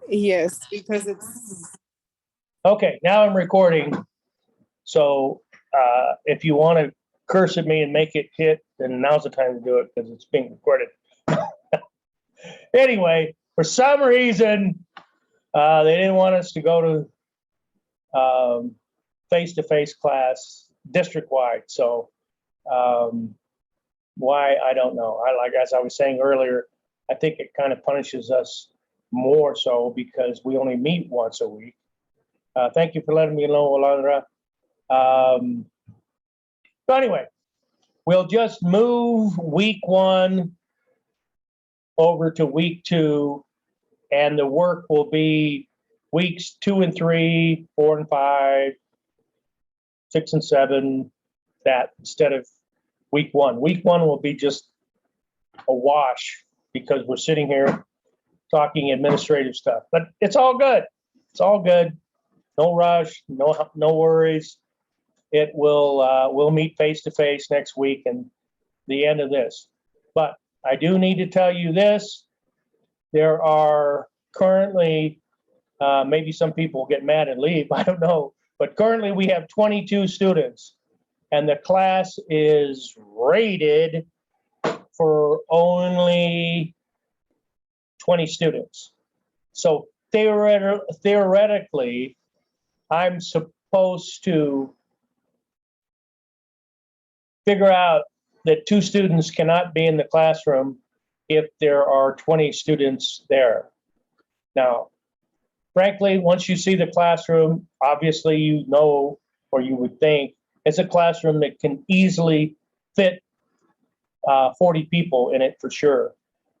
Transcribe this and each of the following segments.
Yes, because it's Okay, now I'm recording. So if you want to curse at me and make it hit, then now's the time to do it because it's being recorded. Anyway, for some reason, they didn't want us to go to face-to-face class district-wide. So why, I don't know. As I was saying earlier, I think it kind of punishes us more so because we only meet once a week. Thank you for letting me know, Alondra. So anyway, we'll just move week 1 over to week 2, and the work will be weeks 2 and 3, 4 and 5, 6 and 7, that instead of week 1. Week 1 will be just a wash because we're sitting here talking administrative stuff, but it's all good. It's all good. No rush, no worries. It will, we'll meet face to face next week and the end of this. But I do need to tell you this. There are currently, maybe some people get mad and leave, I don't know, but currently we have 22 students and the class is rated for only 20 students. So theoretically, I'm supposed to figure out that 2 students cannot be in the classroom if there are 20 students there. Now, frankly, once you see the classroom, obviously you know, or you would think, it's a classroom that can easily fit 40 people in it for sure.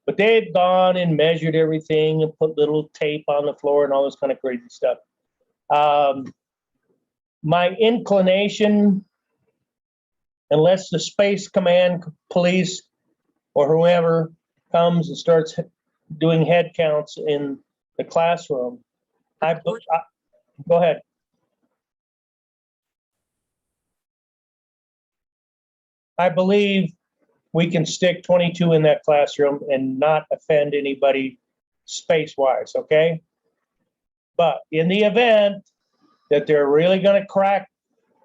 But they've gone and measured everything and put little tape on the floor and all this kind of crazy stuff. My inclination, unless the Space Command police or whoever comes and starts doing head counts in the classroom, go ahead. I believe we can stick 22 in that classroom and not offend anybody space-wise, okay? But in the event that they're really going to crack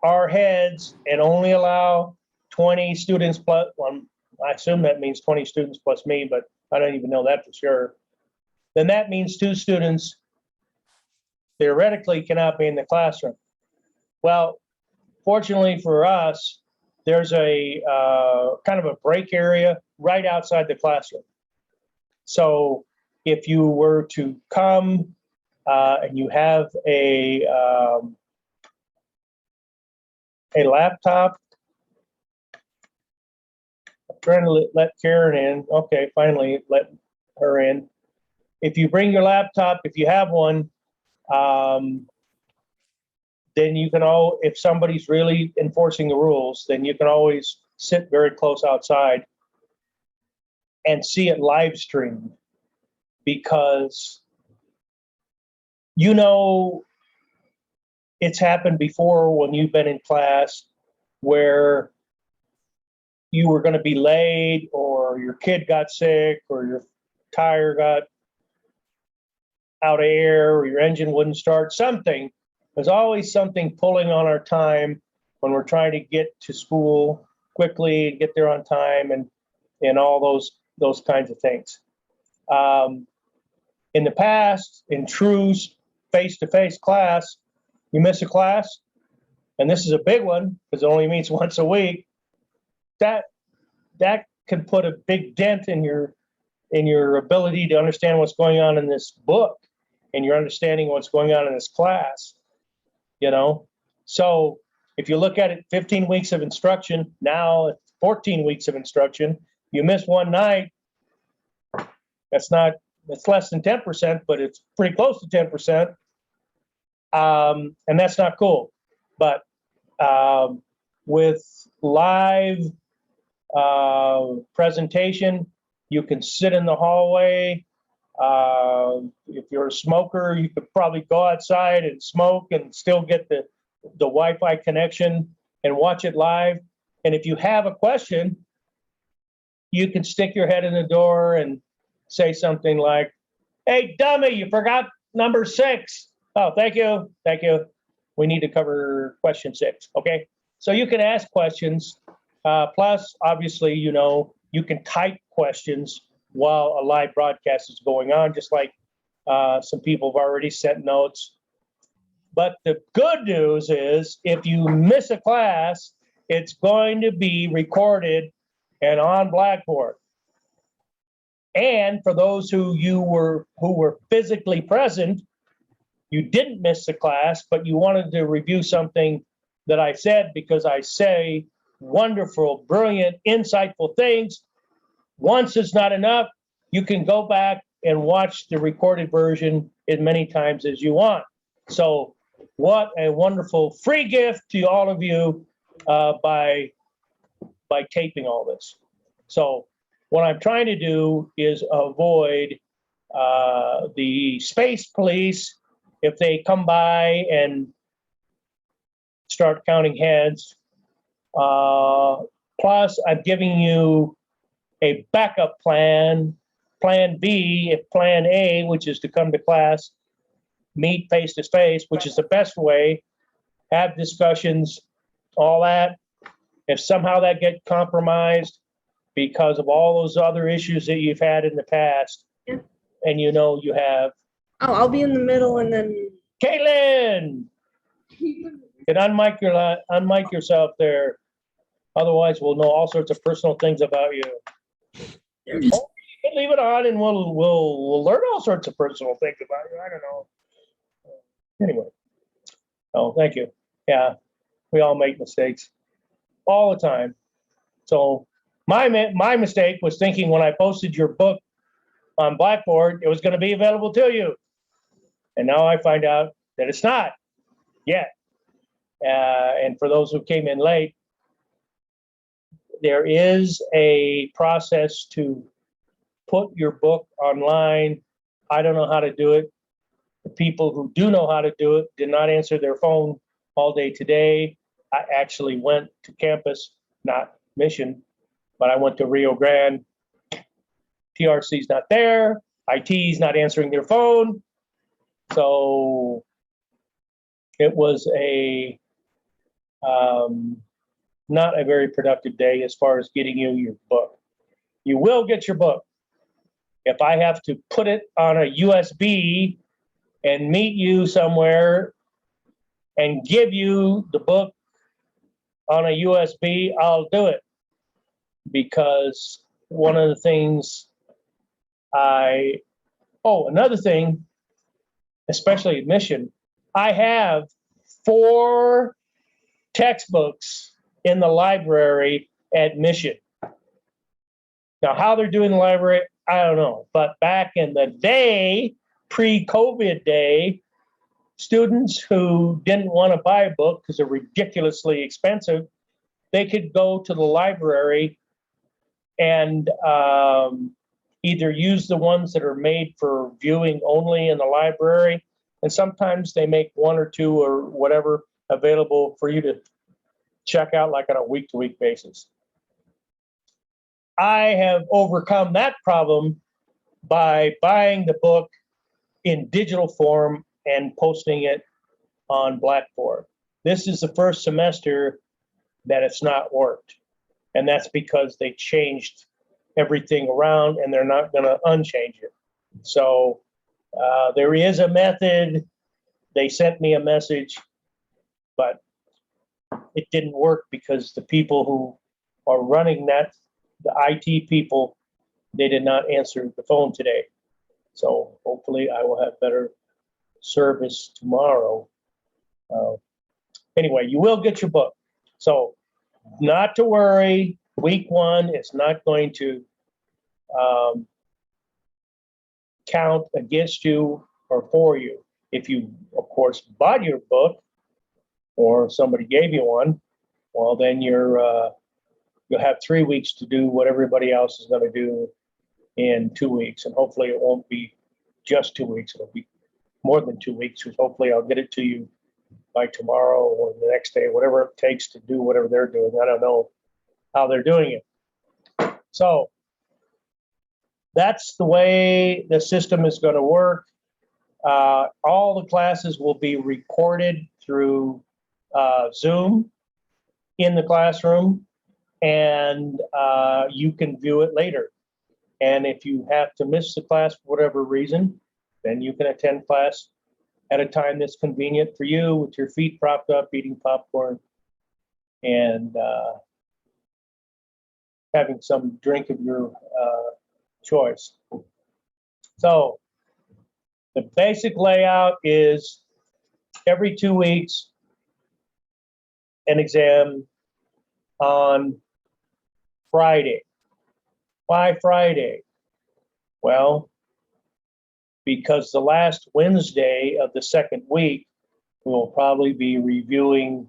our heads and only allow 20 students plus, well, I assume that means 20 students plus me, but I don't even know that for sure. Then that means 2 students theoretically cannot be in the classroom. Well, fortunately for us, there's a kind of a break area right outside the classroom. So if you were to come and you have a laptop, I'm trying to let Karen in. Okay, finally let her in. If you bring your laptop, if you have one, then you can if somebody's really enforcing the rules, then you can always sit very close outside and see it live streamed, because you know it's happened before when you've been in class where you were going to be late, or your kid got sick, or your tire got out of air, or your engine wouldn't start, something. There's always something pulling on our time when we're trying to get to school quickly and get there on time, and all those kinds of things. In the past, in true face-to-face class, you miss a class, and this is a big one because it only meets once a week, that can put a big dent in your ability to understand what's going on in this book and your understanding what's going on in this class, you know? So if you look at it, 15 weeks of instruction, now it's 14 weeks of instruction, you miss one night, it's less than 10%, but it's pretty close to 10%. And that's not cool. But with live presentation, you can sit in the hallway. If you're a smoker, you could probably go outside and smoke and still get the Wi-Fi connection and watch it live. And if you have a question, you can stick your head in the door and say something like, "Hey, dummy, you forgot number 6. Oh, thank you. Thank you. We need to cover question 6. Okay. So you can ask questions. Plus, obviously, you can type questions while a live broadcast is going on, just like some people have already sent notes. But the good news is if you miss a class, it's going to be recorded and on Blackboard. And for those who were physically present, you didn't miss the class, but you wanted to review something that I said, because I say wonderful, brilliant, insightful things. Once is not enough. You can go back and watch the recorded version as many times as you want. So what a wonderful free gift to all of you by taping all this. So what I'm trying to do is avoid the space police if they come by and start counting heads. Plus, I'm giving you a backup plan, plan B, if plan A, which is to come to class, meet face to face, which is the best way, have discussions, all that. If somehow that gets compromised because of all those other issues that you've had in the past, Yeah. and you have. Oh, I'll be in the middle and then. Caitlin! You can unmic yourself there. Otherwise, we'll know all sorts of personal things about you. There. You can leave it on and we'll learn all sorts of personal things about you. I don't know. Anyway. Oh, thank you. Yeah, we all make mistakes all the time. So my mistake was thinking when I posted your book on Blackboard, it was going to be available to you. And now I find out that it's not yet. And for those who came in late, there is a process to put your book online. I don't know how to do it. The people who do know how to do it did not answer their phone all day today. I actually went to campus, not Mission, but I went to Rio Grande. TRC's not there. IT's not answering their phone. So it was not a very productive day as far as getting you your book. You will get your book. If I have to put it on a USB and meet you somewhere and give you the book on a USB, I'll do it. Because one of the things another thing, especially at Mission, I have 4 textbooks in the library at Mission. Now, how they're doing the library, I don't know. But back in the day, pre-COVID day, students who didn't want to buy a book because they're ridiculously expensive, they could go to the library and either use the ones that are made for viewing only in the library, and sometimes they make 1 or 2 or whatever available for you to check out like on a week-to-week basis. I have overcome that problem by buying the book in digital form and posting it on Blackboard. This is the first semester that it's not worked. And that's because they changed everything around and they're not going to unchange it. So there is a method. They sent me a message, but it didn't work because the people who are running that, the IT people, they did not answer the phone today. So hopefully I will have better service tomorrow. Anyway, you will get your book. So not to worry, week 1 is not going to count against you or for you. If you, of course, bought your book or somebody gave you one, well, then you'll have 3 weeks to do what everybody else is going to do in 2 weeks. And hopefully it won't be just 2 weeks. It'll be more than 2 weeks, because hopefully I'll get it to you by tomorrow or the next day, whatever it takes to do whatever they're doing. I don't know how they're doing it. So that's the way the system is going to work. All the classes will be recorded through Zoom in the classroom, and you can view it later. And if you have to miss the class for whatever reason, then you can attend class at a time that's convenient for you with your feet propped up, eating popcorn, and having some drink of your choice. So the basic layout is every 2 weeks, an exam on Friday. Why Friday? Well, because the last Wednesday of the second week, we'll probably be reviewing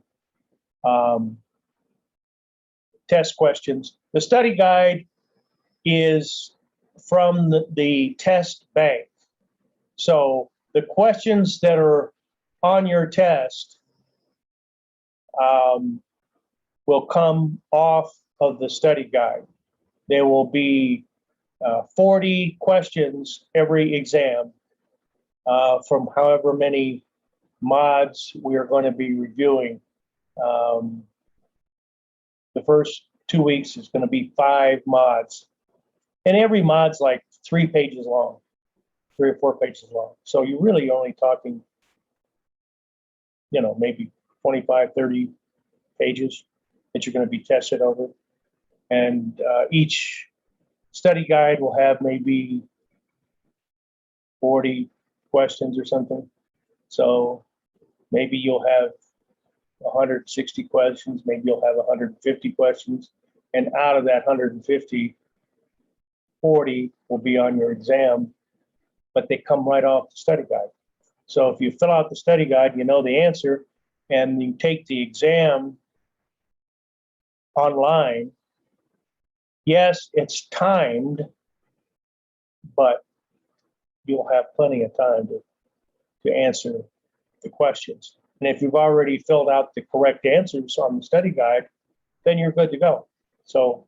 test questions. The study guide is from the test bank. So the questions that are on your test will come off of the study guide. There will be 40 questions every exam from however many mods we are going to be reviewing. The first 2 weeks is going to be 5 mods, and every mod's like 3 pages long, 3 or 4 pages long. So you're really only talking, maybe 25, 30 pages that you're going to be tested over. And each study guide will have maybe 40 questions or something. So maybe you'll have 160 questions, maybe you'll have 150 questions. And out of that 150, 40 will be on your exam, but they come right off the study guide. So if you fill out the study guide, you know the answer, and you take the exam online. Yes, it's timed, but you'll have plenty of time to answer the questions. And if you've already filled out the correct answers on the study guide, then you're good to go. So,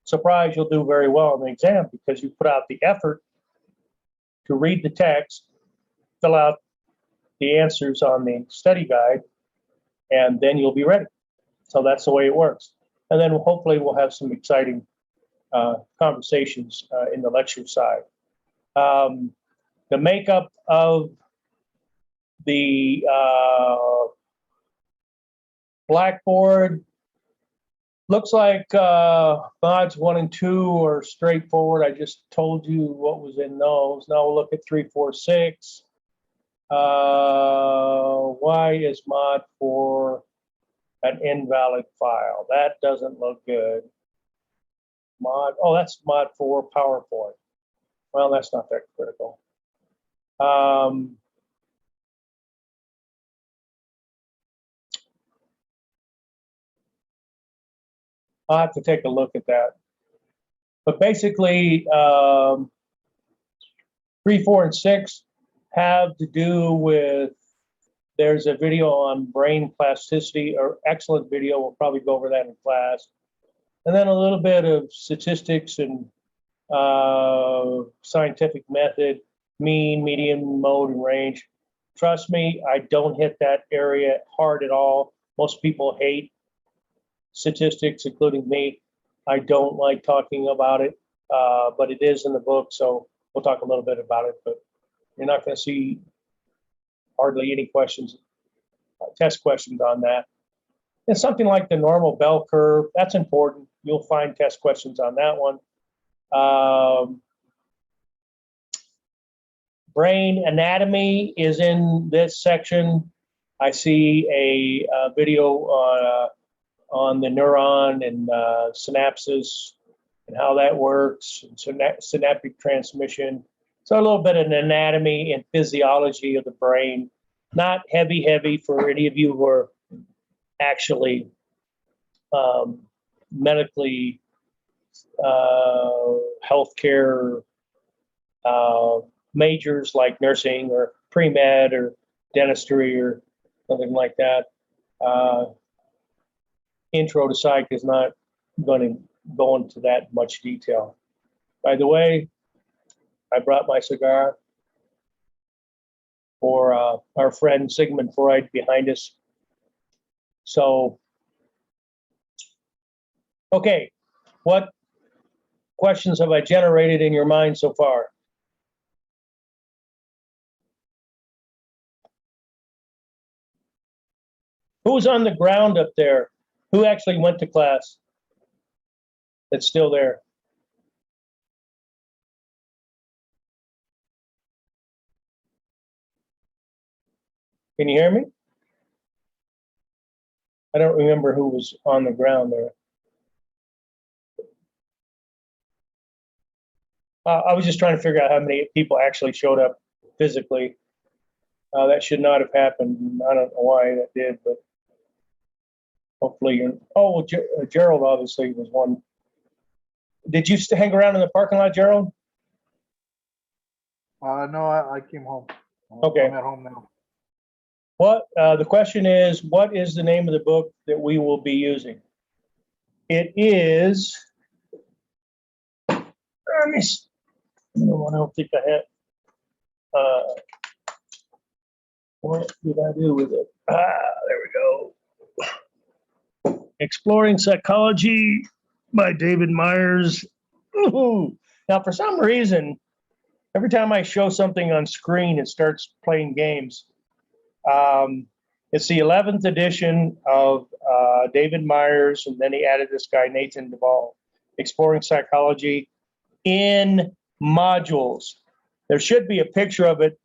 surprise, you'll do very well on the exam because you put out the effort to read the text, fill out the answers on the study guide, and then you'll be ready. So that's the way it works. And then hopefully we'll have some exciting conversations in the lecture side. The makeup of the Blackboard looks like mods 1 and 2 are straightforward. I just told you what was in those. Now we'll look at 3, 4, 6. Why is mod 4 an invalid file? That doesn't look good. That's mod 4 PowerPoint. Well, that's not that critical. I'll have to take a look at that. But basically, 3, 4, and 6 have to do with, there's a video on brain plasticity, or excellent video. We'll probably go over that in class. And then a little bit of statistics and scientific method, mean, median, mode, and range. Trust me, I don't hit that area hard at all. Most people hate statistics, including me. I don't like talking about it, but it is in the book, so we'll talk a little bit about it. But you're not going to see hardly any questions, test questions on that. And something like the normal bell curve, that's important. You'll find test questions on that one. Brain anatomy is in this section. I see a video on the neuron and synapses and how that works, and synaptic transmission. So a little bit of anatomy and physiology of the brain. Not heavy for any of you who are actually medically healthcare majors like nursing or pre-med or dentistry or something like that. Intro to Psych is not going to go into that much detail. By the way, I brought my cigar. for our friend Sigmund Freud behind us. So, okay, what questions have I generated in your mind so far? Who's on the ground up there? Who actually went to class? That's still there. Can you hear me? I don't remember who was on the ground there. I was just trying to figure out how many people actually showed up physically. That should not have happened. I don't know why that did, but hopefully you're. Oh, well, Gerald obviously was one. Did you hang around in the parking lot, Gerald? No, I came home. Okay. I'm at home now. What the question is, what is the name of the book that we will be using? It is. Let me see. No, I don't think I had. What did I do with it? There we go. Exploring Psychology by David Myers. Ooh. Now, for some reason, every time I show something on screen, it starts playing games. It's the 11th edition of David Myers, and then he added this guy, Nathan Duvall, Exploring Psychology in modules. There should be a picture of it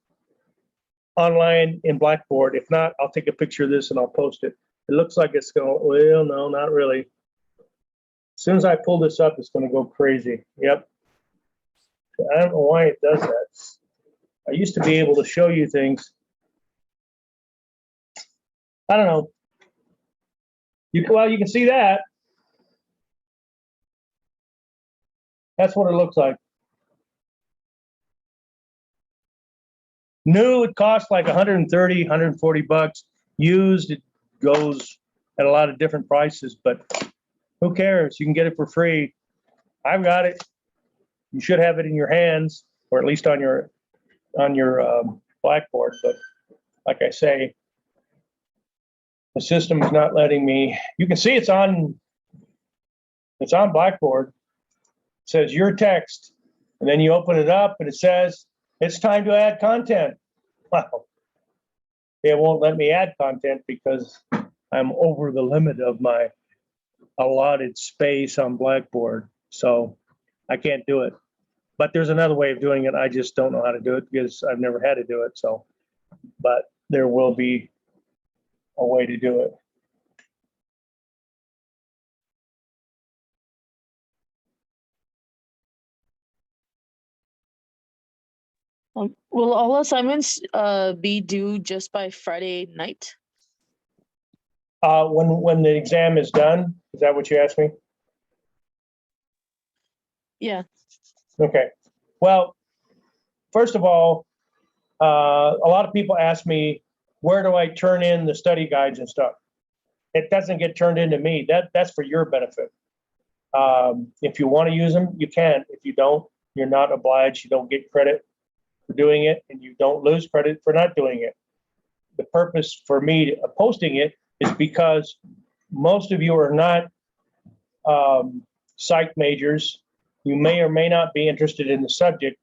online in Blackboard. If not, I'll take a picture of this and I'll post it. It looks like it's going, well, no, not really. As soon as I pull this up, it's going to go crazy. Yep. I don't know why it does that. I used to be able to show you things. I don't know. Well, you can see that. That's what it looks like. New, it costs like 130, 140 bucks. Used, it goes at a lot of different prices, but who cares? You can get it for free. I've got it. You should have it in your hands, or at least on your Blackboard. But like I say, the system is not letting me. You can see it's on Blackboard. It says your text, and then you open it up, and it says it's time to add content. Wow. It won't let me add content because I'm over the limit of my allotted space on Blackboard. So I can't do it. But there's another way of doing it. I just don't know how to do it because I've never had to do it. So, but there will be a way to do it. Will all assignments be due just by Friday night? When the exam is done, is that what you asked me? Yeah. Okay. Well, first of all, a lot of people ask me, where do I turn in the study guides and stuff? It doesn't get turned into me. That's for your benefit. If you want to use them, you can. If you don't, you're not obliged. You don't get credit for doing it, and you don't lose credit for not doing it. The purpose for me posting it is because most of you are not psych majors. You may or may not be interested in the subject.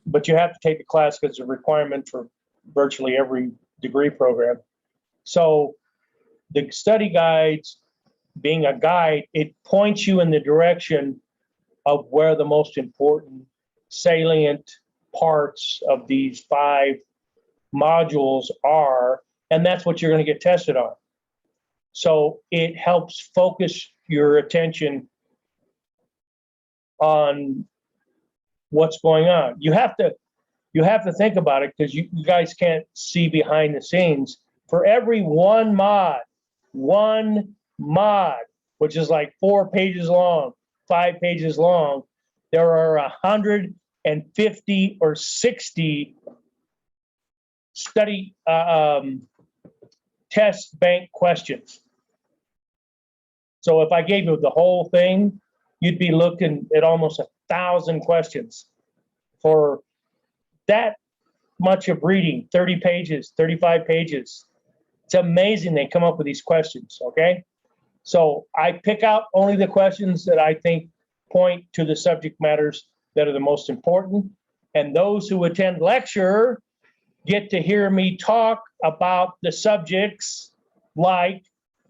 But you have to take the class because it's a requirement for virtually every degree program. So the study guides, being a guide, it points you in the direction of where the most important salient parts of these 5 modules are, and that's what you're going to get tested on. So it helps focus your attention on what's going on. You have to think about it because you guys can't see behind the scenes. For every one mod, which is like 4 pages long, 5 pages long, there are 150 or 60 study test bank questions. So if I gave you the whole thing, you'd be looking at almost 1,000 questions for that much of reading, 30 pages, 35 pages. It's amazing they come up with these questions, okay? So I pick out only the questions that I think point to the subject matters that are the most important. And those who attend lecture get to hear me talk about the subjects like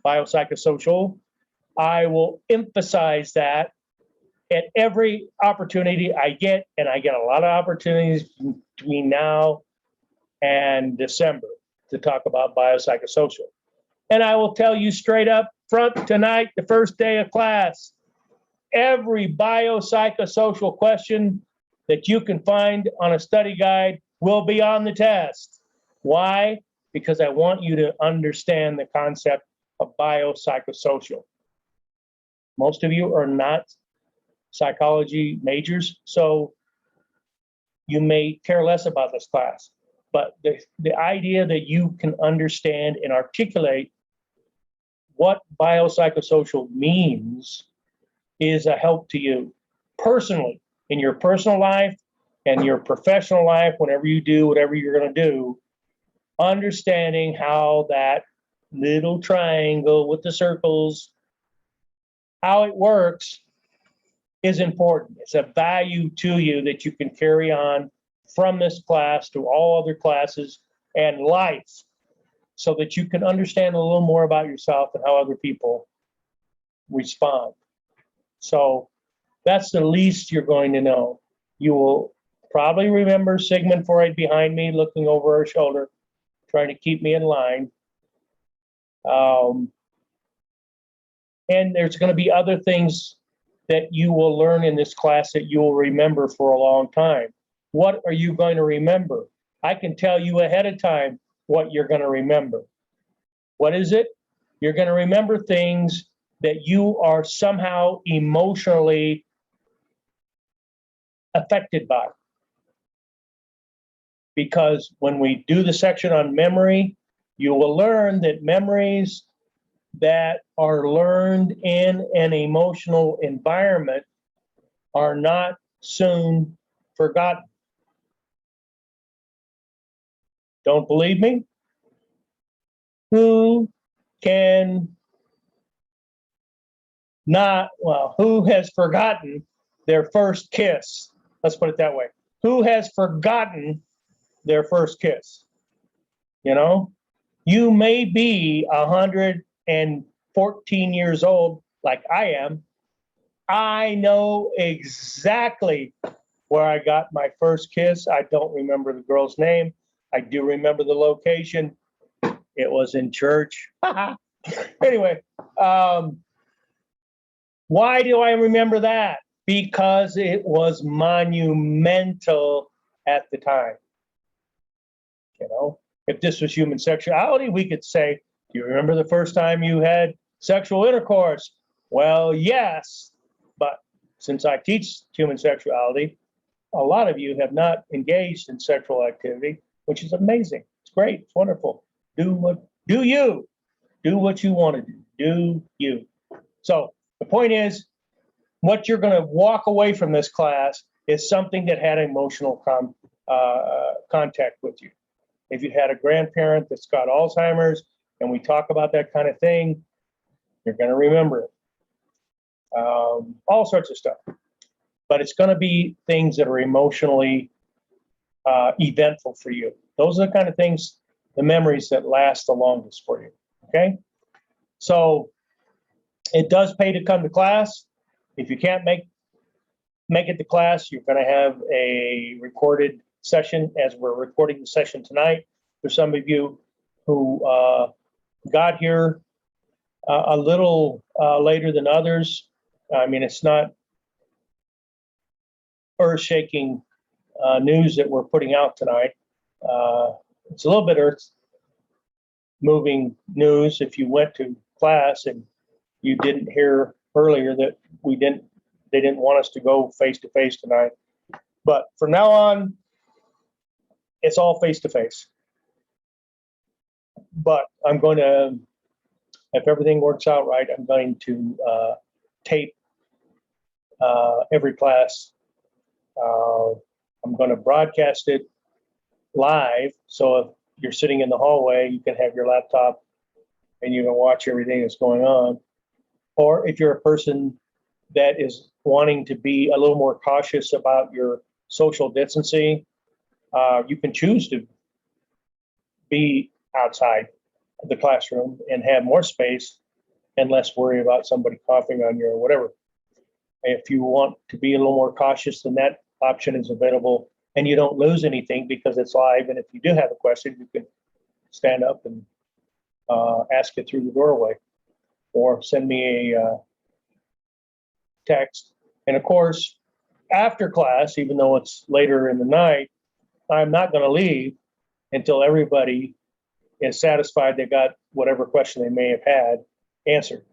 biopsychosocial. I will emphasize that at every opportunity I get, and I get a lot of opportunities between now and December to talk about biopsychosocial. And I will tell you straight up front tonight, the first day of class, every biopsychosocial question that you can find on a study guide will be on the test. Why? Because I want you to understand the concept of biopsychosocial. Most of you are not psychology majors, so you may care less about this class. But the idea that you can understand and articulate what biopsychosocial means is a help to you personally, in your personal life and your professional life, whenever you do whatever you're going to do, understanding how that little triangle with the circles, how it works, is important. It's a value to you that you can carry on from this class to all other classes and life, so that you can understand a little more about yourself and how other people respond. So that's the least you're going to know. You will probably remember Sigmund Freud behind me, looking over her shoulder, trying to keep me in line. And there's going to be other things that you will learn in this class that you will remember for a long time. What are you going to remember? I can tell you ahead of time what you're going to remember. What is it? You're going to remember things that you are somehow emotionally affected by. Because when we do the section on memory, you will learn that memories that are learned in an emotional environment are not soon forgotten. Don't believe me? Who can not, well, who has forgotten their first kiss? Let's put it that way. Who has forgotten their first kiss? You know, you may be 114 years old like I am. I know exactly where I got my first kiss. I don't remember the girl's name. I do remember the location. It was in church. Anyway, why do I remember that? Because it was monumental at the time. You know, if this was human sexuality, we could say, do you remember the first time you had sexual intercourse? Well, yes, but since I teach human sexuality, a lot of you have not engaged in sexual activity, which is amazing. It's great. It's wonderful. Do what you want to do. Do you. So the point is, what you're going to walk away from this class is something that had emotional contact with you. If you had a grandparent that's got Alzheimer's and we talk about that kind of thing, you're going to remember it. All sorts of stuff. But it's going to be things that are emotionally eventful for you. Those are the kind of things, the memories that last the longest for you. Okay? So it does pay to come to class. If you can't make it to class, you're going to have a recorded session, as we're recording the session tonight. There's some of you who got here a little later than others. I mean, it's not earth-shaking news that we're putting out tonight. It's a little bit earth-moving news if you went to class and you didn't hear earlier that they didn't want us to go face-to-face tonight. But from now on, it's all face-to-face. But I'm going to, if everything works out right, I'm going to tape every class I'm going to broadcast it live. So if you're sitting in the hallway, you can have your laptop and you can watch everything that's going on. Or if you're a person that is wanting to be a little more cautious about your social distancing, you can choose to be outside of the classroom and have more space and less worry about somebody coughing on you or whatever. If you want to be a little more cautious, then that option is available and you don't lose anything because it's live. And if you do have a question, you can stand up and ask it through the doorway or send me a text. And of course, after class, even though it's later in the night, I'm not going to leave until everybody is satisfied they got whatever question they may have had answered.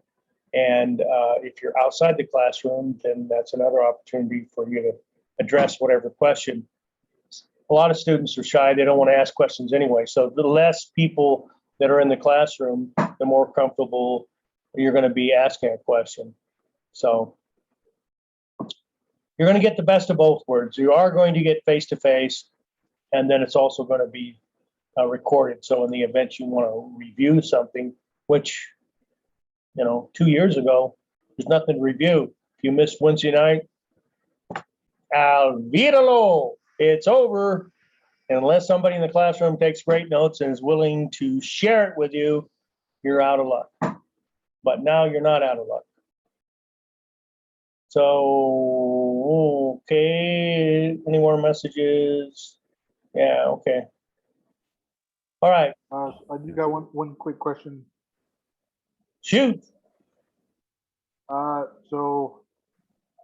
And if you're outside the classroom, then that's another opportunity for you to address whatever question. A lot of students are shy. They don't want to ask questions anyway. So the less people that are in the classroom, the more comfortable you're going to be asking a question. So you're going to get the best of both worlds. You are going to get face-to-face, and then it's also going to be recorded. So in the event you want to review something, which, 2 years ago, there's nothing to review. If you missed Wednesday night, olvídalo, it's over. And unless somebody in the classroom takes great notes and is willing to share it with you, you're out of luck. But now you're not out of luck. So, okay, any more messages? Yeah, okay. All right, I do got one quick question. shoot. So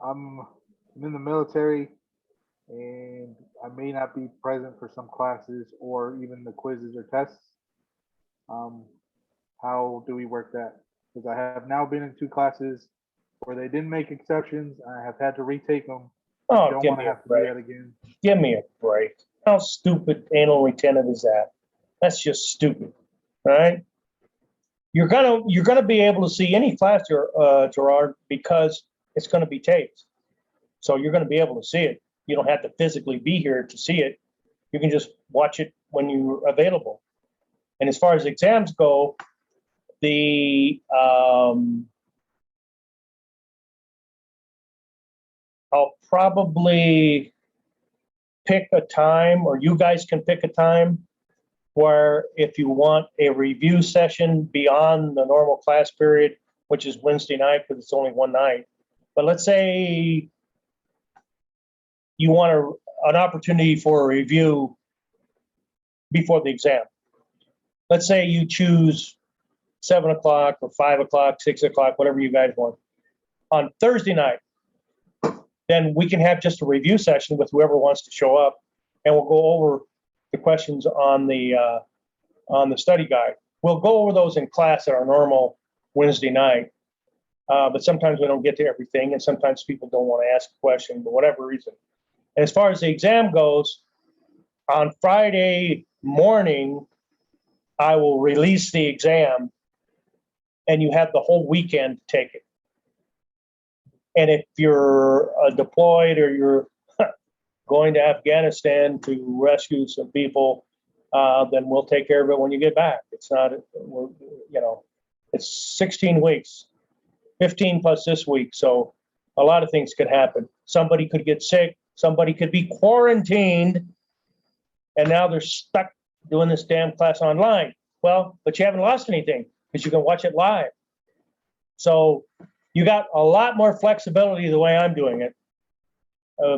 I'm in the military and I may not be present for some classes or even the quizzes or tests. How do we work that? Because I have now been in 2 classes where they didn't make exceptions. I have had to retake them. I Oh, don't give want me to a have to do break. that again. Give me a break. How stupid anal retentive is that? That's just stupid, right? You're gonna be able to see any class, Gerard, because it's gonna be taped. So you're gonna be able to see it. You don't have to physically be here to see it. You can just watch it when you're available. And as far as exams go, I'll probably pick a time, or you guys can pick a time where if you want a review session beyond the normal class period, which is Wednesday night, because it's only one night. But let's say you want an opportunity for a review before the exam. Let's say you choose 7 o'clock or 5 o'clock, 6 o'clock, whatever you guys want. On Thursday night, then we can have just a review session with whoever wants to show up, and we'll go over the questions on the study guide. We'll go over those in class at our normal Wednesday night, but sometimes we don't get to everything, and sometimes people don't want to ask a question for whatever reason. And as far as the exam goes, on Friday morning, I will release the exam, and you have the whole weekend to take it. And if you're deployed or you're going to Afghanistan to rescue some people, then we'll take care of it when you get back. It's not, it's 16 weeks, 15 plus this week. So a lot of things could happen. Somebody could get sick. Somebody could be quarantined. And now they're stuck doing this damn class online. Well, but you haven't lost anything because you can watch it live. So you got a lot more flexibility the way I'm doing it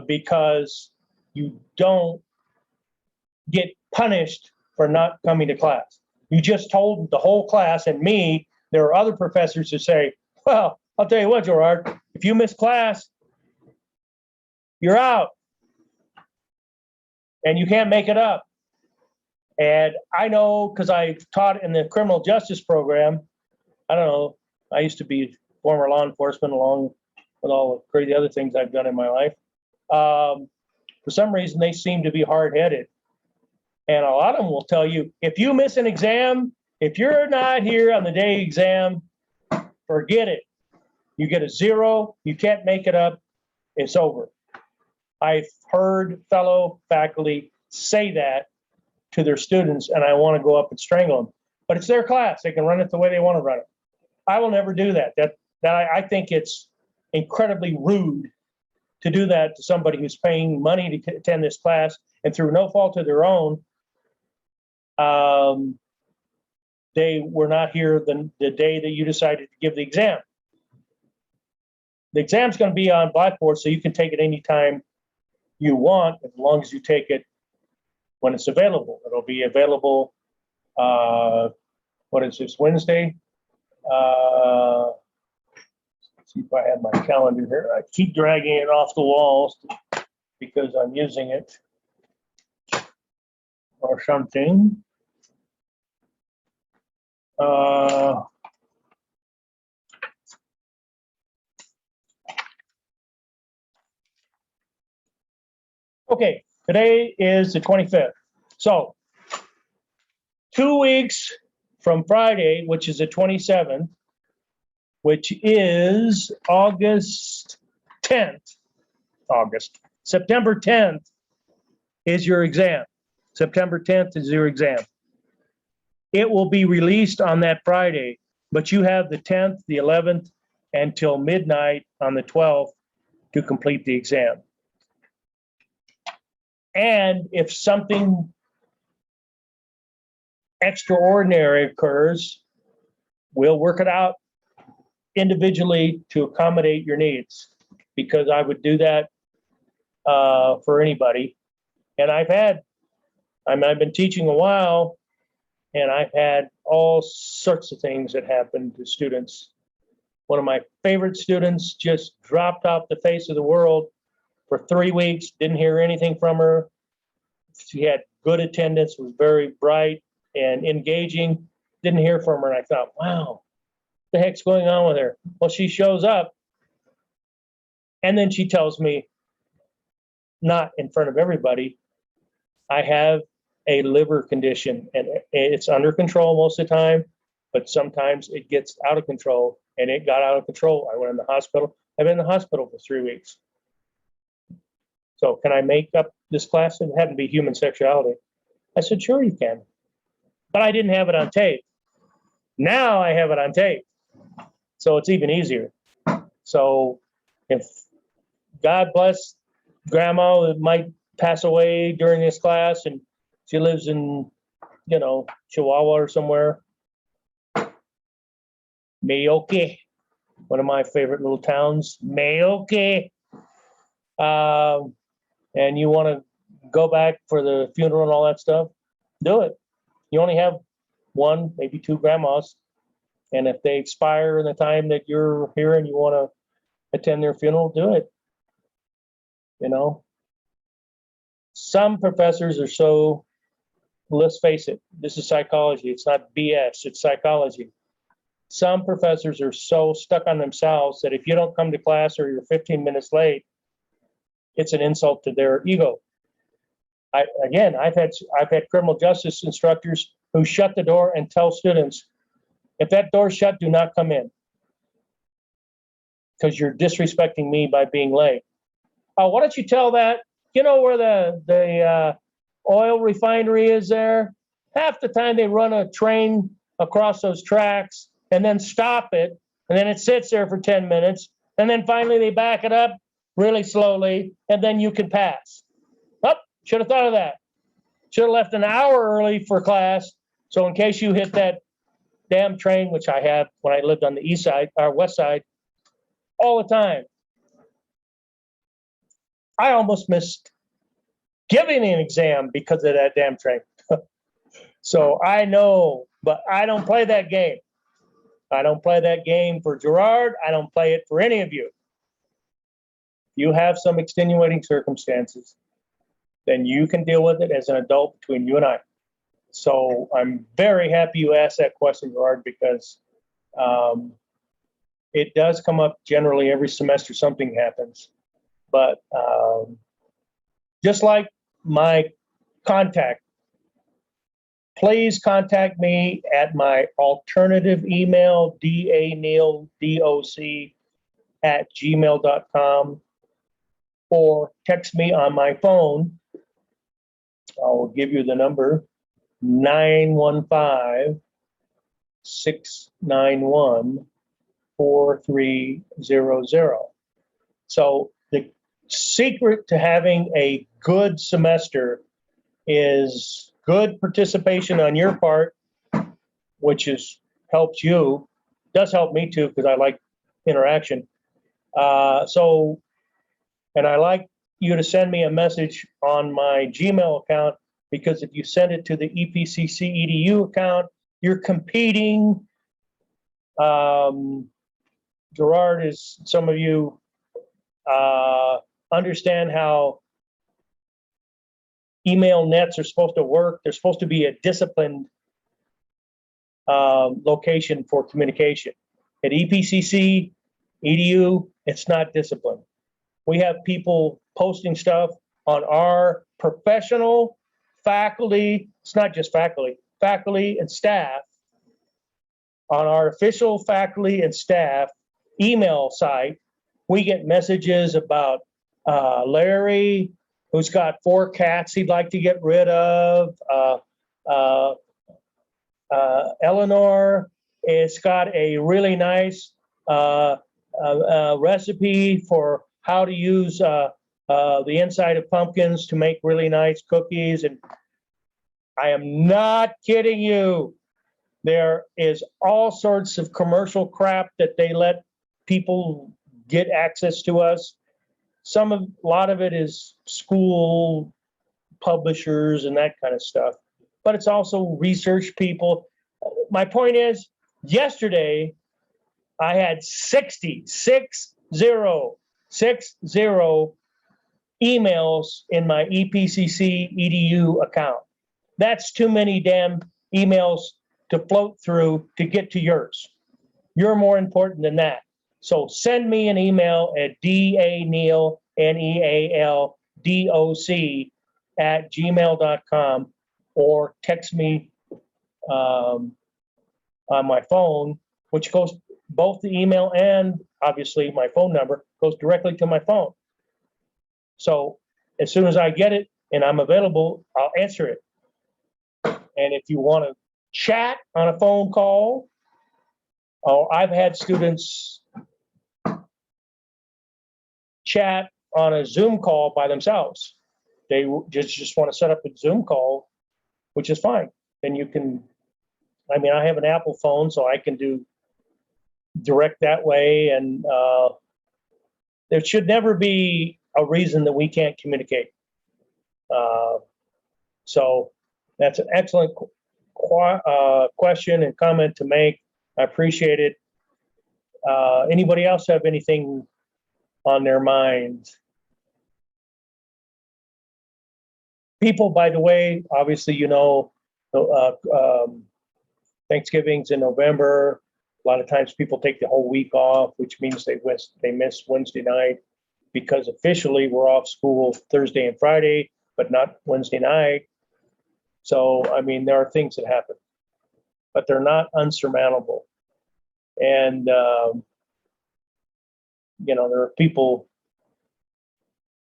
because you don't get punished for not coming to class. You just told the whole class and me, there are other professors who say, well, I'll tell you what, Gerard, if you miss class, you're out and you can't make it up. And I know because I taught in the criminal justice program, I don't know, I used to be former law enforcement along with all the crazy other things I've done in my life. For some reason, they seem to be hard-headed. And a lot of them will tell you, if you miss an exam, if you're not here on the day exam, forget it. You get a 0, you can't make it up, it's over. I've heard fellow faculty say that to their students, and I want to go up and strangle them. But it's their class. They can run it the way they want to run it. I will never do that. I think it's incredibly rude to do that to somebody who's paying money to attend this class, and through no fault of their own, they were not here the day that you decided to give the exam. The exam's going to be on Blackboard, so you can take it anytime you want, as long as you take it when it's available. It'll be available, what is this, Wednesday? Let's see if I have my calendar here. I keep dragging it off the walls because I'm using it or something. Okay, today is the 25th. So 2 weeks from Friday, which is the 27th, which is September 10th is your exam. September 10th is your exam. It will be released on that Friday, but you have the 10th, the 11th, until midnight on the 12th to complete the exam. And if something extraordinary occurs, we'll work it out individually to accommodate your needs, because I would do that for anybody. And I've been teaching a while, and I've had all sorts of things that happen to students. One of my favorite students just dropped off the face of the world for 3 weeks, didn't hear anything from her. She had good attendance, was very bright and engaging, didn't hear from her. And I thought, wow, what the heck's going on with her? Well, she shows up, and then she tells me, not in front of everybody, I have a liver condition, and it's under control most of the time, but sometimes it gets out of control, and it got out of control. I went in the hospital. I've been in the hospital for 3 weeks. So can I make up this class? It had to be human sexuality. I said, sure you can. But I didn't have it on tape. Now I have it on tape. So it's even easier. So if God bless grandma that might pass away during this class, and she lives in, Chihuahua or somewhere. Mayoke, one of my favorite little towns, Mayoke. And you want to go back for the funeral and all that stuff, do it. You only have 1, maybe 2 grandmas. And if they expire in the time that you're here and you want to attend their funeral, do it. Some professors are so, let's face it, this is psychology. It's not BS, it's psychology. Some professors are so stuck on themselves that if you don't come to class or you're 15 minutes late, it's an insult to their ego. I've had criminal justice instructors who shut the door and tell students, if that door's shut, do not come in, because you're disrespecting me by being late. Oh, why don't you tell that? You know where the oil refinery is there? Half the time they run a train across those tracks and then stop it, and then it sits there for 10 minutes, and then finally they back it up really slowly, and then you can pass. Oh, should have thought of that. Should have left an hour early for class, so in case you hit that damn train, which I have when I lived on the east side or west side, all the time. I almost missed giving an exam because of that damn train. So I know, but I don't play that game. I don't play that game for Gerard. I don't play it for any of you. You have some extenuating circumstances, then you can deal with it as an adult between you and I. So I'm very happy you asked that question, Gerard, because it does come up generally every semester, something happens. But just like my contact, please contact me at my alternative email, daneildoc@gmail.com. or text me on my phone. I'll give you the number, 915-691-4300. So the secret to having a good semester is good participation on your part, which helps you, does help me too, because I like interaction. And I like you to send me a message on my Gmail account, because if you send it to the EPCC EDU account, you're competing. Gerard, is some of you understand how email nets are supposed to work? There's supposed to be a disciplined location for communication. At EPCC, EDU, it's not disciplined. We have people posting stuff on our professional faculty, it's not just faculty and staff, on our official faculty and staff email site. We get messages about Larry, who's got 4 cats he'd like to get rid of. Eleanor has got a really nice recipe for how to use the inside of pumpkins to make really nice cookies. And I am not kidding you. There is all sorts of commercial crap that they let people get access to us. A lot of it is school publishers and that kind of stuff, but it's also research people. My point is, yesterday I had 60 emails in my EPCC EDU account. That's too many damn emails to float through to get to yours. You're more important than that. So send me an email at DANealDoc @gmail.com, or text me on my phone, which goes, both the email and obviously my phone number goes directly to my phone. So as soon as I get it and I'm available, I'll answer it. And if you want to chat on a phone call, or I've had students chat on a Zoom call by themselves. They just want to set up a Zoom call, which is fine. Then you can, I have an Apple phone, so I can do direct that way. And there should never be a reason that we can't communicate. So that's an excellent question and comment to make. I appreciate it. Anybody else have anything on their minds? People, by the way, obviously, Thanksgiving's in November. A lot of times people take the whole week off, which means they miss Wednesday night, because officially we're off school Thursday and Friday, but not Wednesday night. So, there are things that happen, but they're not unsurmountable. And, there are people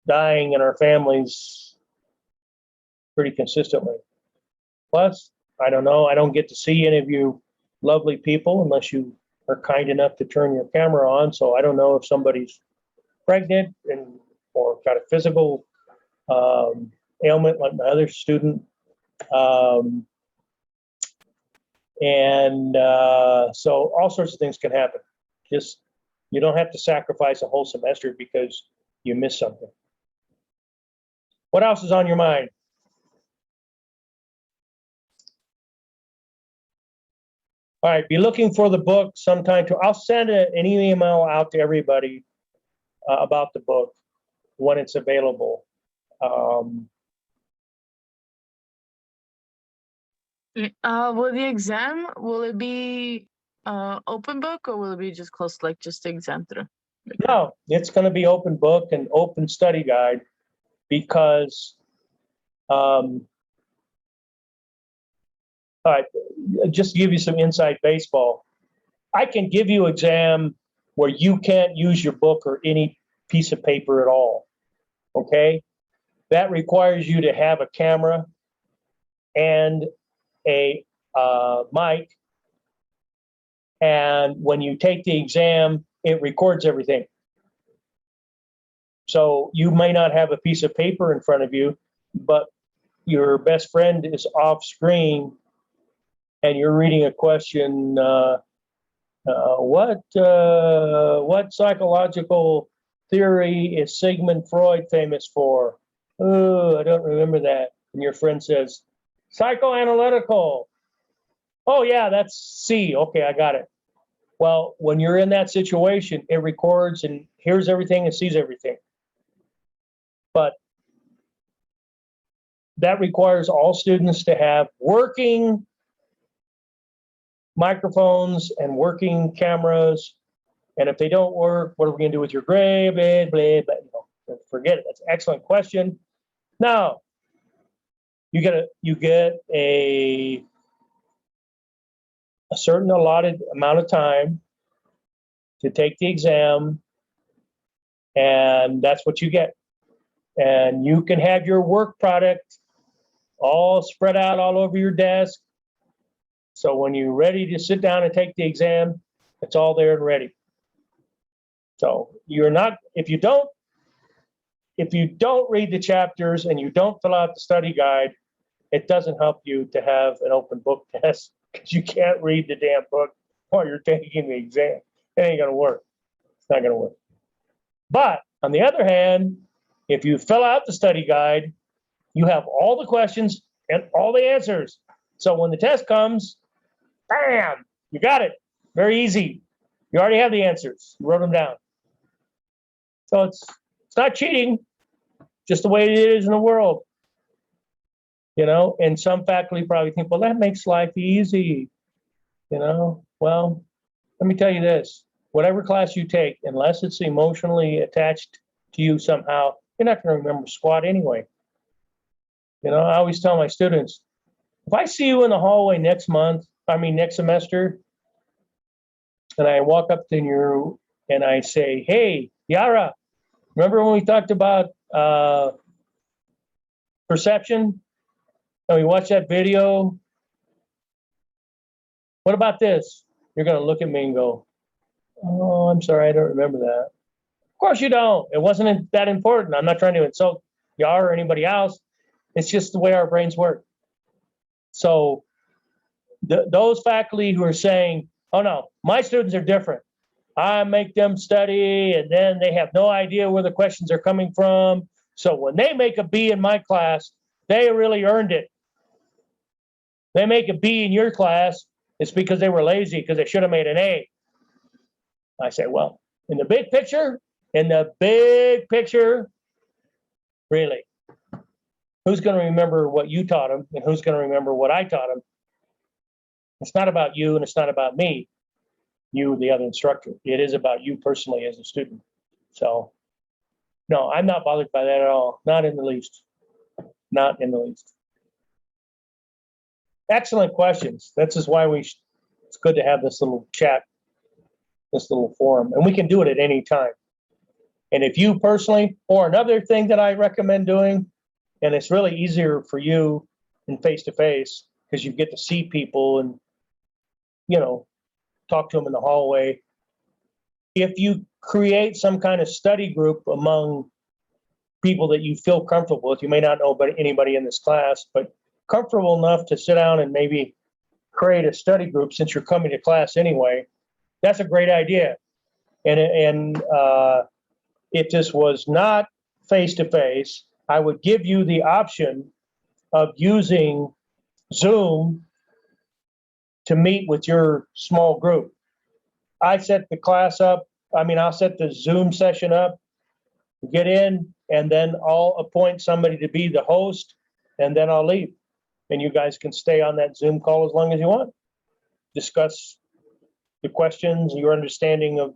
dying in our families pretty consistently. Plus, I don't know, I don't get to see any of you lovely people unless you are kind enough to turn your camera on. So I don't know if somebody's pregnant or got a physical ailment like my other student. So all sorts of things can happen. You don't have to sacrifice a whole semester because you missed something. What else is on your mind? All right, be looking for the book sometime. I'll send an email out to everybody about the book when it's available. Will the exam, will it be open book, or will it be just close, like just the exam through? No, it's going to be open book and open study guide, because all right, just to give you some inside baseball, I can give you exam where you can't use your book or any piece of paper at all. okay? That requires you to have a camera and a mic. And when you take the exam, it records everything. So you may not have a piece of paper in front of you, but your best friend is off screen and you're reading a question, what psychological theory is Sigmund Freud famous for? Oh, I don't remember that. And your friend says, psychoanalytical. Oh yeah, that's C. Okay, I got it. Well, when you're in that situation, it records and hears everything and sees everything. But that requires all students to have working microphones and working cameras. And if they don't work, what are we going to do with your grade? Blah, blah, blah. No, forget it. That's an excellent question. Now, you get a certain allotted amount of time to take the exam, and that's what you get. And you can have your work product all spread out all over your desk. So when you're ready to sit down and take the exam, it's all there and ready. So you're not, if you don't read the chapters and you don't fill out the study guide, it doesn't help you to have an open book test because you can't read the damn book while you're taking the exam. It ain't gonna work. It's not gonna work. But on the other hand, if you fill out the study guide, you have all the questions and all the answers. So when the test comes, bam, you got it. Very easy. You already have the answers. You wrote them down. So it's not cheating, just the way it is in the world. You know, and some faculty probably think, well, that makes life easy. You know, well, let me tell you this. Whatever class you take, unless it's emotionally attached to you somehow, you're not going to remember squat anyway. You know, I always tell my students, if I see you in the hallway next semester, and I walk up to you and I say, hey, Yara, remember when we talked about perception? And we watched that video? What about this? You're going to look at me and go, oh, I'm sorry, I don't remember that. Of course you don't. It wasn't that important. I'm not trying to insult Yara or anybody else. It's just the way our brains work. So those faculty who are saying, oh no, my students are different. I make them study and then they have no idea where the questions are coming from. So when they make a B in my class, they really earned it. They make a B in your class, it's because they were lazy because they should have made an A. I say, well, in the big picture, really, who's going to remember what you taught them and who's going to remember what I taught them? It's not about you and it's not about me, you, the other instructor. It is about you personally as a student. So, no, I'm not bothered by that at all. Not in the least. Not in the least. Excellent questions. That's just why it's good to have this little chat, this little forum, and we can do it at any time. And if you personally, or another thing that I recommend doing, and it's really easier for you in face-to-face because you get to see people and, you know, talk to them in the hallway. If you create some kind of study group among people that you feel comfortable with, you may not know anybody in this class, but comfortable enough to sit down and maybe create a study group since you're coming to class anyway, that's a great idea. And if this was not face-to-face, I would give you the option of using Zoom to meet with your small group. I set the class up, I'll set the Zoom session up, get in, and then I'll appoint somebody to be the host, and then I'll leave. And you guys can stay on that Zoom call as long as you want. Discuss the questions, your understanding of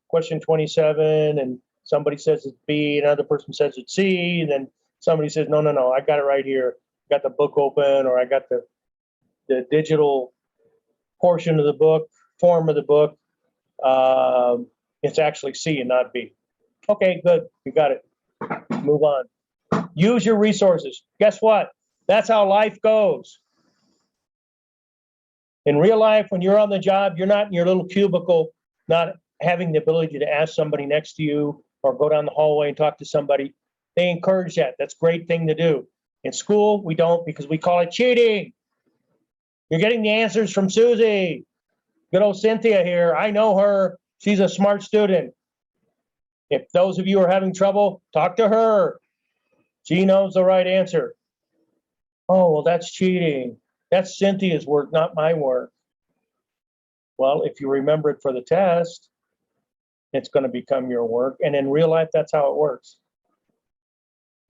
question 27, and somebody says it's B, another person says it's C, and then somebody says, no, I got it right here. I got the book open, or I got the digital portion of the book, form of the book. It's actually C and not B. Okay, good, you got it. Move on. Use your resources. Guess what? That's how life goes. In real life, when you're on the job, you're not in your little cubicle, not having the ability to ask somebody next to you or go down the hallway and talk to somebody. They encourage that. That's a great thing to do. In school, we don't because we call it cheating. You're getting the answers from Susie. Good old Cynthia here. I know her. She's a smart student. If those of you are having trouble, talk to her. She knows the right answer. Oh, well, that's cheating. That's Cynthia's work, not my work. Well, if you remember it for the test, it's going to become your work. And in real life, that's how it works.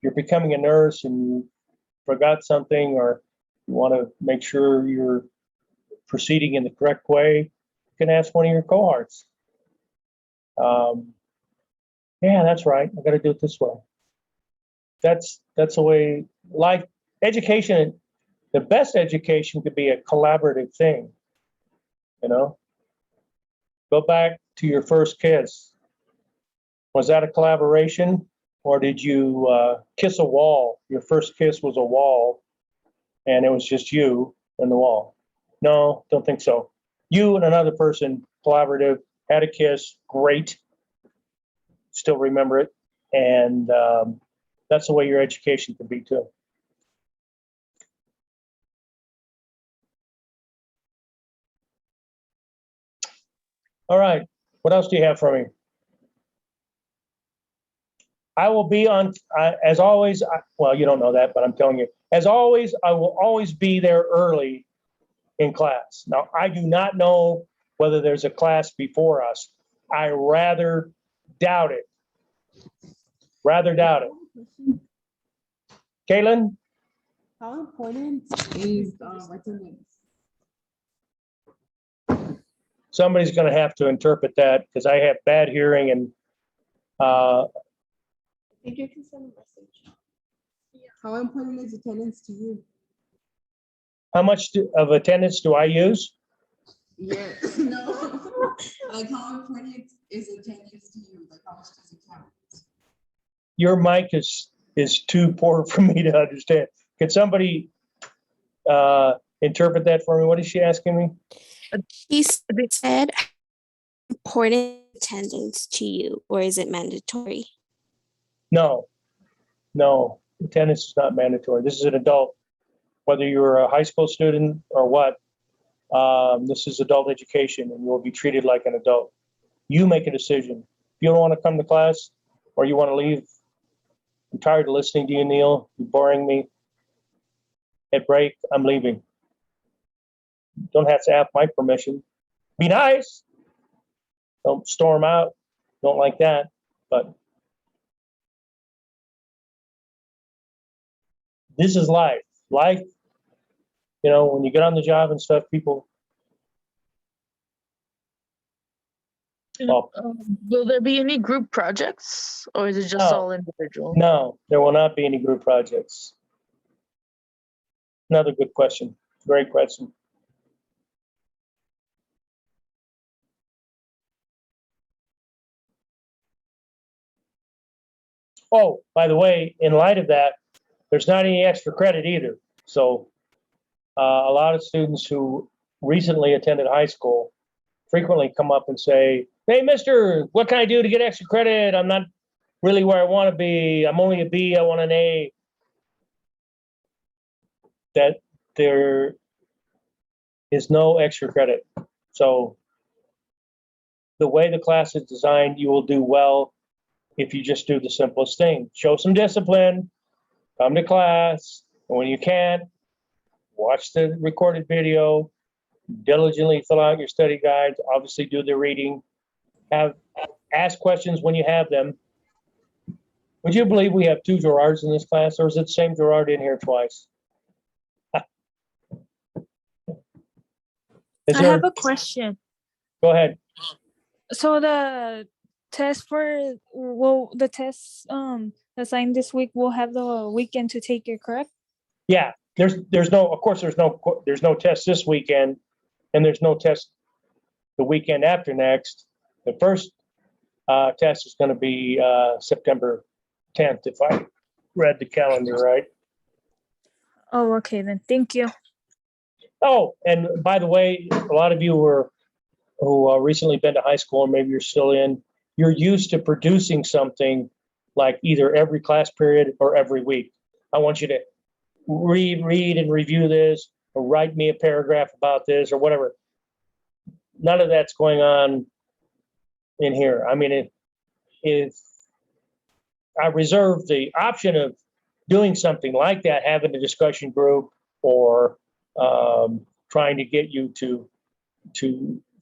You're becoming a nurse and you forgot something or you want to make sure you're proceeding in the correct way, you can ask one of your cohorts. Yeah, that's right. I got to do it this way. That's the way life, education, the best education could be a collaborative thing. You know, go back to your first kiss. Was that a collaboration or did you kiss a wall? Your first kiss was a wall and it was just you and the wall. No, don't think so. You and another person, collaborative, had a kiss, great. Still remember it. And that's the way your education could be too. All right, what else do you have for me? I will be on, as always, well, you don't know that, but I'm telling you, as always, I will always be there early in class. Now, I do not know whether there's a class before us. I rather doubt it. Rather doubt it. Kaylin? How important is attendance? Somebody's going to have to interpret that because I have bad hearing and I think you can send a message. How important is attendance to you? how much of attendance do I use? Yes. No. Like how important is attendance to you? Like how much does it count? Your mic is too poor for me to understand. Can somebody interpret that for me? What is she asking me? He said important attendance to you, or is it mandatory? No, attendance is not mandatory. This is an adult, whether you're a high school student or what. This is adult education and you will be treated like an adult. You make a decision. If you don't want to come to class or you want to leave, I'm tired of listening to you, Neil. You're boring me. At break, I'm leaving. Don't have to ask my permission. Be nice. Don't storm out. Don't like that. But this is life. Life, you know, when you get on the job and stuff, people. Well, Will there be any group projects or is it just No. all individual? no, there will not be any group projects. Another good question. Great question. Oh, by the way, in light of that, there's not any extra credit either. So a lot of students who recently attended high school frequently come up and say, hey, mister, what can I do to get extra credit? I'm not really where I want to be. I'm only a B, I want an A. That there is no extra credit. So the way the class is designed, you will do well if you just do the simplest thing. Show some discipline, come to class, and when you can't, watch the recorded video, diligently fill out your study guides, obviously do the reading, ask questions when you have them. Would you believe we have 2 Gerards in this class, or is it the same Gerard in here twice? I have a question. Go ahead. So the test the test assigned this week will have the weekend to take it, correct? Yeah, there's no test this weekend, and there's no test the weekend after next. The first test is going to be September 10th, if I read the calendar right. Oh, okay then. Thank you. Oh, and by the way, a lot of you who recently been to high school, or maybe you're still in, you're used to producing something like either every class period or every week. I want you to read and review this, or write me a paragraph about this, or whatever. None of that's going on in here. I mean, if I reserve the option of doing something like that, having a discussion group, or trying to get you to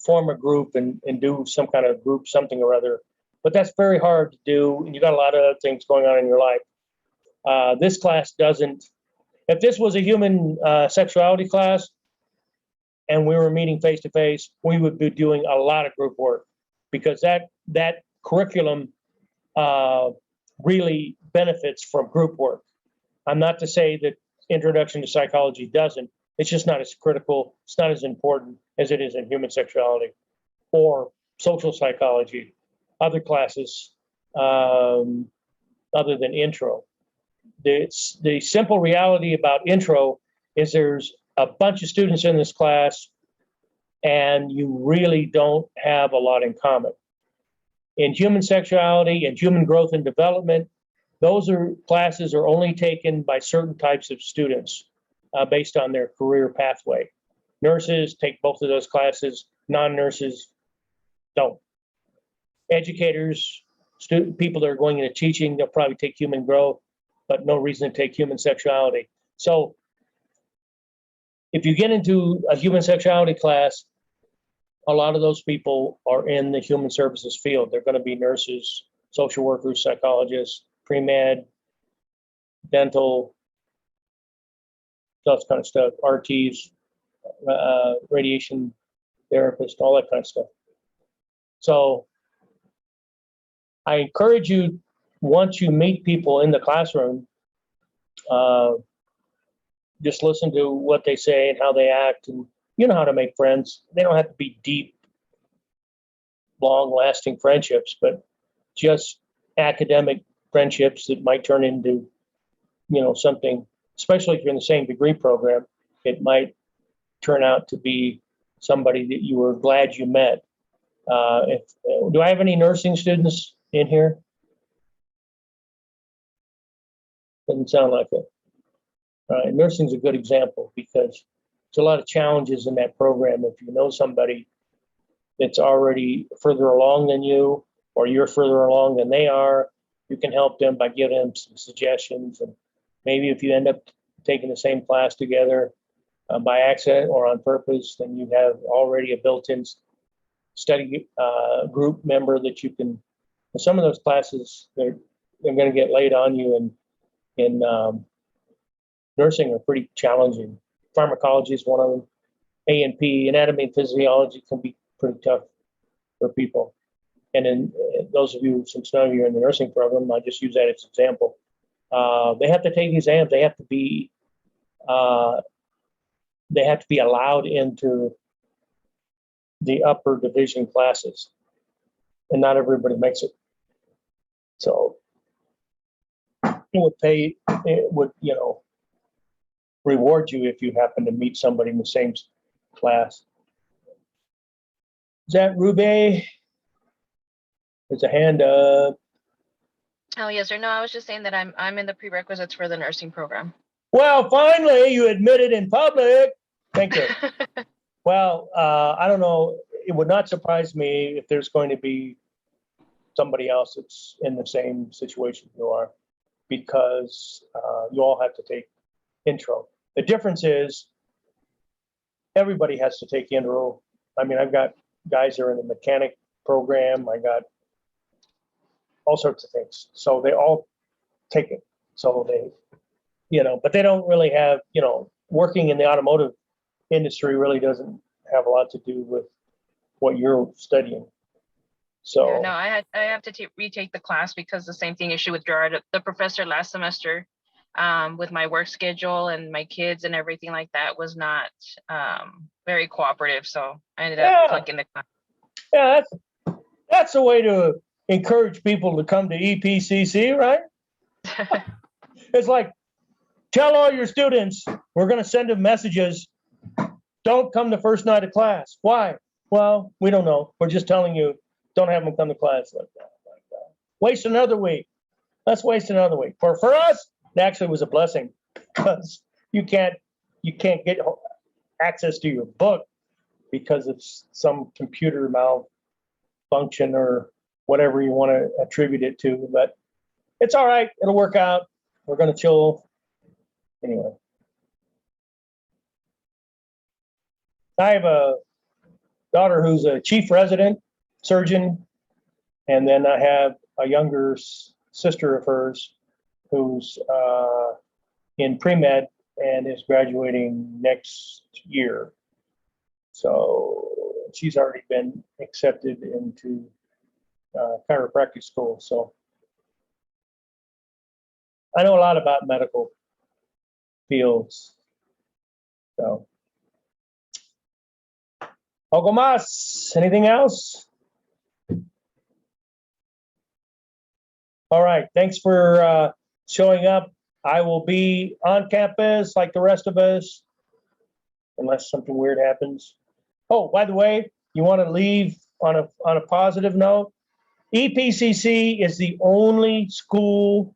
form a group and do some kind of group something or other. But that's very hard to do, and you got a lot of other things going on in your life. This class doesn't. If this was a human sexuality class and we were meeting face to face, we would be doing a lot of group work, because that curriculum really benefits from group work. I'm not to say that Introduction to Psychology doesn't. It's just not as critical. It's not as important as it is in human sexuality or social psychology, other classes other than intro. The simple reality about intro is there's a bunch of students in this class and you really don't have a lot in common. In human sexuality and human growth and development, those classes are only taken by certain types of students based on their career pathway. Nurses take both of those classes, non-nurses don't. Educators, people that are going into teaching, they'll probably take human growth, but no reason to take human sexuality. So if you get into a human sexuality class, a lot of those people are in the human services field. They're going to be nurses, social workers, psychologists, pre-med, dental, that kind of stuff, RTs, radiation therapist, all that kind of stuff. So I encourage you, once you meet people in the classroom, just listen to what they say and how they act, and you know how to make friends. They don't have to be deep, long-lasting friendships, but just academic friendships that might turn into, something, especially if you're in the same degree program, it might turn out to be somebody that you were glad you met. Do I have any nursing students in here? Doesn't sound like it. Nursing is a good example because there's a lot of challenges in that program. If you know somebody that's already further along than you, or you're further along than they are, you can help them by giving them some suggestions. And maybe if you end up taking the same class together by accident or on purpose, then you have already a built-in study group member that you can. Some of those classes, they're going to get laid on you, in nursing are pretty challenging. Pharmacology is one of them. A&P, anatomy and physiology, can be pretty tough for people. And then those of you, since none of you are in the nursing program, I just use that as an example. They have to take exams. They have to be allowed into the upper division classes, and not everybody makes it. So it would reward you if you happen to meet somebody in the same class. Is that Ruby? There's a hand up. Oh, yes, sir. No, I was just saying that I'm in the prerequisites for the nursing program. Well, finally, you admitted in public. Thank you. Well, I don't know. It would not surprise me if there's going to be somebody else that's in the same situation you are, because you all have to take intro. The difference is everybody has to take intro. I mean, I've got guys that are in the mechanic program. I got all sorts of things. So they all take it. So they, but they don't really have, working in the automotive industry really doesn't have a lot to do with what you're studying. So Yeah, no, I have to retake the class because the same thing issue with Gerard, the professor last semester, with my work schedule and my kids and everything like that, was not very cooperative. So I ended up flunking the class. Yeah, that's a way to encourage people to come to EPCC, right? It's like, tell all your students, we're going to send them messages. Don't come the first night of class. Why? Well, we don't know. We're just telling you, don't have them come to class like that. Waste another week. Let's waste another week. For us, it actually was a blessing because you can't get access to your book because of some computer malfunction or whatever you want to attribute it to. But it's all right. It'll work out. We're going to chill. Anyway. I have a daughter who's a chief resident surgeon. And then I have a younger sister of hers who's in pre-med and is graduating next year. So she's already been accepted into chiropractic school. So I know a lot about medical fields. So, algo más? Anything else? All right, thanks for showing up. I will be on campus like the rest of us, unless something weird happens. Oh, by the way, you want to leave on a positive note? EPCC is the only school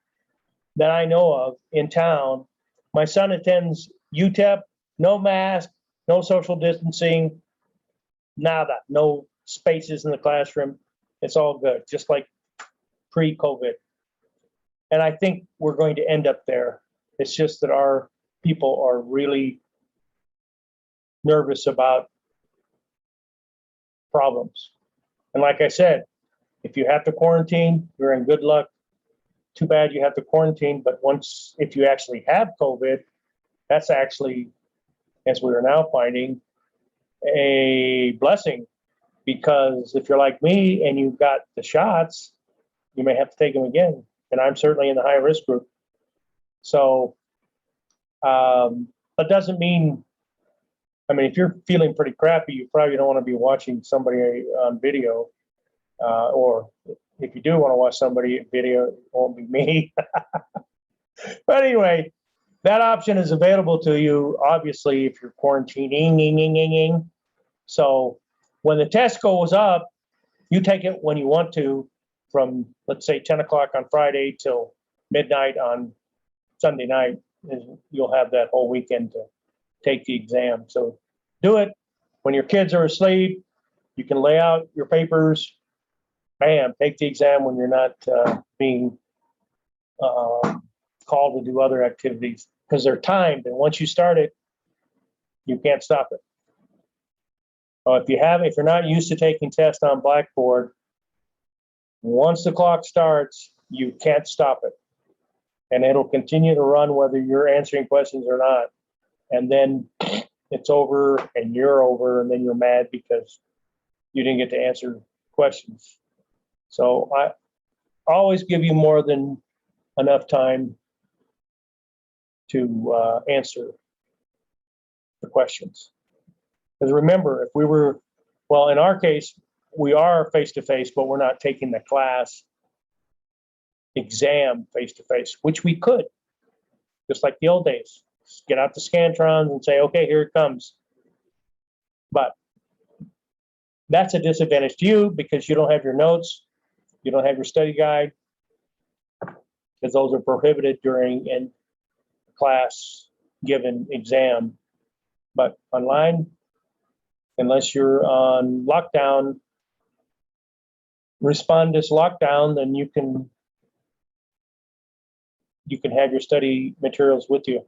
that I know of in town. My son attends UTEP, no mask, no social distancing, nada, no spaces in the classroom. It's all good, just like pre-COVID. And I think we're going to end up there. It's just that our people are really nervous about problems. And like I said, if you have to quarantine, you're in good luck. Too bad you have to quarantine, but if you actually have COVID, that's actually, as we are now finding, a blessing. Because if you're like me and you've got the shots, you may have to take them again. And I'm certainly in the high risk group. So, that doesn't mean, if you're feeling pretty crappy, you probably don't want to be watching somebody on video. Or if you do want to watch somebody on video, it won't be me. But anyway, that option is available to you, obviously, if you're quarantining. So when the test goes up, you take it when you want to, from, let's say, 10 o'clock on Friday till midnight on Sunday night. And you'll have that whole weekend to take the exam. So do it when your kids are asleep. You can lay out your papers. Bam, take the exam when you're not being called to do other activities, because they're timed. And once you start it, you can't stop it. If you're not used to taking tests on Blackboard, once the clock starts, you can't stop it. And it'll continue to run whether you're answering questions or not. And then it's over and you're over, and then you're mad because you didn't get to answer questions. So I always give you more than enough time to answer the questions. Because remember, if we were, well, in our case, we are face-to-face, but we're not taking the class exam face-to-face, which we could, just like the old days. Just get out the Scantrons and say, okay, here it comes. But that's a disadvantage to you because you don't have your notes, you don't have your study guide, because those are prohibited during a class given exam. But online, unless you're on lockdown, respond to lockdown, then you can have your study materials with you.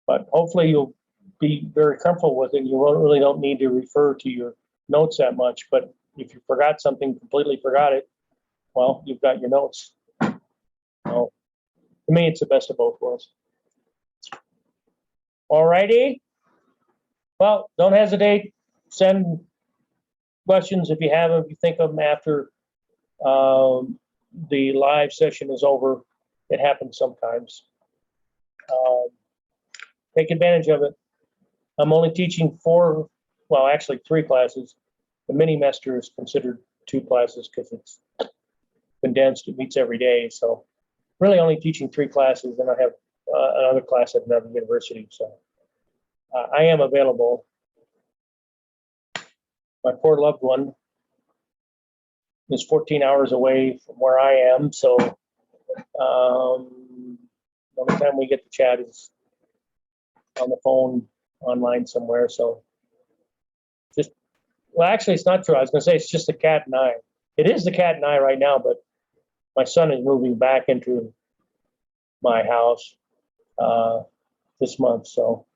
But hopefully you'll be very comfortable with it. You really don't need to refer to your notes that much. But if you forgot something, completely forgot it, well, you've got your notes. So to me, it's the best of both worlds. All righty. Well, don't hesitate. Send questions if you have them, if you think of them after the live session is over. It happens sometimes. Take advantage of it. I'm only teaching 3 classes. The mini-mester is considered 2 classes because it's condensed. It meets every day. So really only teaching 3 classes, and I have another class at another university. So I am available. My poor loved one is 14 hours away from where I am. So the only time we get to chat is on the phone, online somewhere. So just, well, actually, it's not true. I was going to say it's just the cat and I. It is the cat and I right now, but my son is moving back into my house this month. So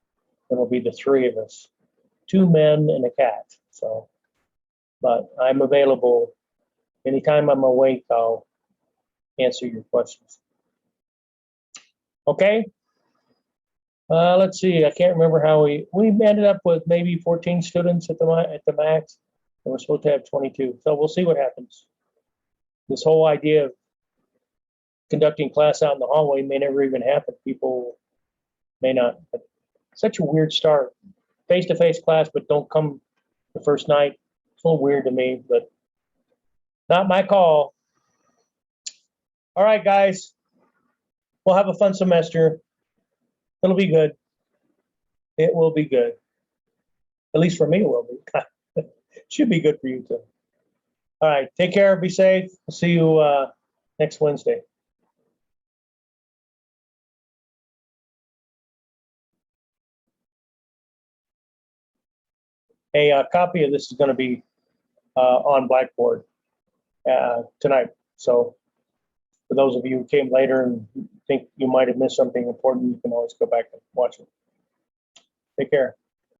it'll be the 3 of us, 2 men and a cat. So, but I'm available anytime I'm awake. I'll answer your questions. Okay. Let's see. I can't remember how we ended up with maybe 14 students at the max, and we're supposed to have 22. So we'll see what happens. This whole idea of conducting class out in the hallway may never even happen. People may not. But such a weird start. Face-to-face class, but don't come the first night. It's a little weird to me, but not my call. All right, guys. We'll have a fun semester. It'll be good. It will be good. At least for me, it will be. Should be good for you too. All right. Take care. Be safe. We'll see you next Wednesday. A copy of this is going to be on Blackboard tonight. So for those of you who came later and think you might have missed something important, you can always go back and watch it. Take care.